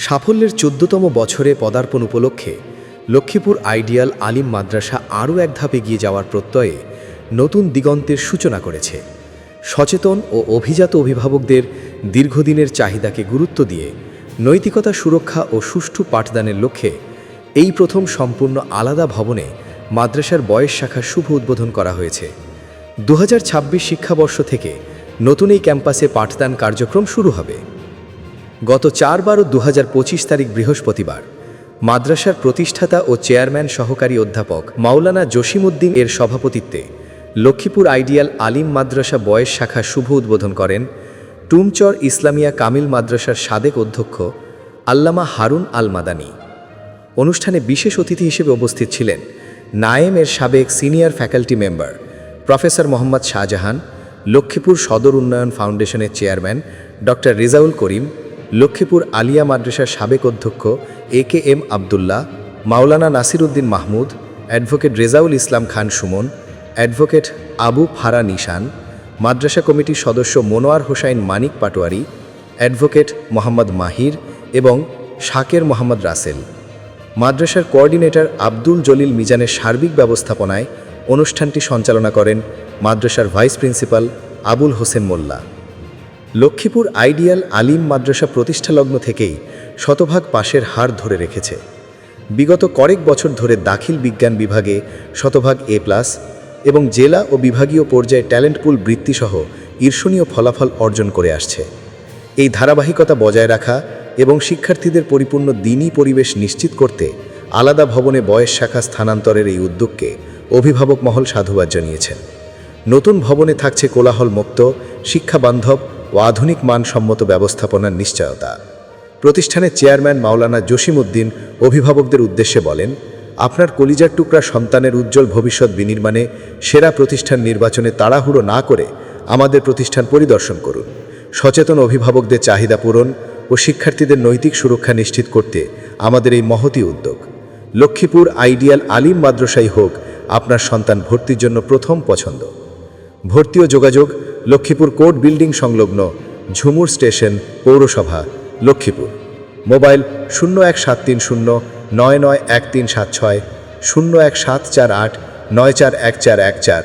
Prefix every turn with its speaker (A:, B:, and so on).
A: সাফল্যের ১৪তম বছরে পদার্পণ উপলক্ষে লক্ষ্মীপুর আইডিয়াল আলিম মাদ্রাসা আরও এক ধাপ এগিয়ে যাওয়ার প্রত্যয়ে নতুন দিগন্তের সূচনা করেছে। সচেতন ও অভিজাত অভিভাবকদের দীর্ঘদিনের চাহিদাকে গুরুত্ব দিয়ে নৈতিকতা সুরক্ষা ও সুষ্ঠু পাঠদানের লক্ষ্যে এই প্রথম সম্পূর্ণ আলাদা ভবনে মাদ্রাসার বয়েস শাখার শুভ উদ্বোধন করা হয়েছে। ২০২৬ শিক্ষাবর্ষ থেকে নতুন এই ক্যাম্পাসে পাঠদান কার্যক্রম শুরু হবে। গত ৪/১২/২০২৫ তারিখ বৃহস্পতিবার মাদ্রাসার প্রতিষ্ঠাতা ও চেয়ারম্যান সহকারী অধ্যাপক মাওলানা জসিমউদ্দিন এর সভাপতিত্বে লক্ষ্মীপুর আইডিয়াল আলিম মাদ্রাসা বয়েস শাখার শুভ উদ্বোধন করেন টুমচর ইসলামিয়া কামিল মাদ্রাসার সাবেক অধ্যক্ষ আল্লামা হারুন আল মাদানী। অনুষ্ঠানে বিশেষ অতিথি হিসেবে উপস্থিত ছিলেন নায়েম এর সাবেক senior faculty member professor Mohammad Shahjahan, Lakshmipur সদর উন্নয়ন ফাউন্ডেশনের চেয়ারম্যান ডক্টর রেজাউল করিম, লক্ষ্মীপুর আলিয়া মাদ্রাসার সাবেক অধ্যক্ষ AKM আবদুল্লাহ, মাওলানা নাসিরউদ্দিন মাহমুদ, অ্যাডভোকেট রেজাউল ইসলাম খান সুমন, অ্যাডভোকেট আবু ফারা নিশান, মাদ্রাসা কমিটির সদস্য মনোয়ার হোসাইন মানিক পাটোয়ারি, অ্যাডভোকেট মোহাম্মদ মাহির এবং শাকের মোহাম্মদ রাসেল। মাদ্রাসার কোঅর্ডিনেটর আব্দুল জলিল মিজানের সার্বিক ব্যবস্থাপনায় অনুষ্ঠানটি সঞ্চালনা করেন মাদ্রাসার ভাইস প্রিন্সিপাল আবুল হোসেন মোল্লা। লক্ষ্মীপুর আইডিয়াল আলিম মাদ্রাসা প্রতিষ্ঠালগ্ন থেকেই শতভাগ পাশের হার ধরে রেখেছে। বিগত কয়েক বছর ধরে দাখিল বিজ্ঞান বিভাগে শতভাগ A+ এবং জেলা ও বিভাগীয় পর্যায়ে ট্যালেন্ট পুল বৃত্তিসহ ঈর্ষণীয় ফলাফল অর্জন করে আসছে। এই ধারাবাহিকতা বজায় রাখা এবং শিক্ষার্থীদের পরিপূর্ণ দিনী পরিবেশ নিশ্চিত করতে আলাদা ভবনে বয়েস শাখা স্থানান্তরের এই উদ্যোগকে অভিভাবক মহল সাধুবাদ জানিয়েছেন। নতুন ভবনে থাকছে কোলাহলমুক্ত, শিক্ষাবান্ধব ও আধুনিক মানসম্মত ব্যবস্থাপনার নিশ্চয়তা। প্রতিষ্ঠানের চেয়ারম্যান মাওলানা জসিমউদ্দিন অভিভাবকদের উদ্দেশ্যে বলেন, আপনার কলিজার টুকরা সন্তানের উজ্জ্বল ভবিষ্যৎ বিনির্মাণে সেরা প্রতিষ্ঠান নির্বাচনে তাড়াহুড়ো না করে আমাদের প্রতিষ্ঠান পরিদর্শন করুন। সচেতন অভিভাবকদের চাহিদা পূরণ ও শিক্ষার্থীদের নৈতিক সুরক্ষা নিশ্চিত করতে আমাদের এই মহতী উদ্যোগ। লক্ষ্মীপুর আইডিয়াল আলিম মাদ্রাসাই হোক আপনার সন্তান ভর্তির জন্য প্রথম পছন্দ। ভর্তি ও যোগাযোগ লক্ষ্মীপুর কোর্ট বিল্ডিং সংলগ্ন ঝুমুর স্টেশন, পৌরসভা, লক্ষ্মীপুর। মোবাইল 01730991376, 01748941414।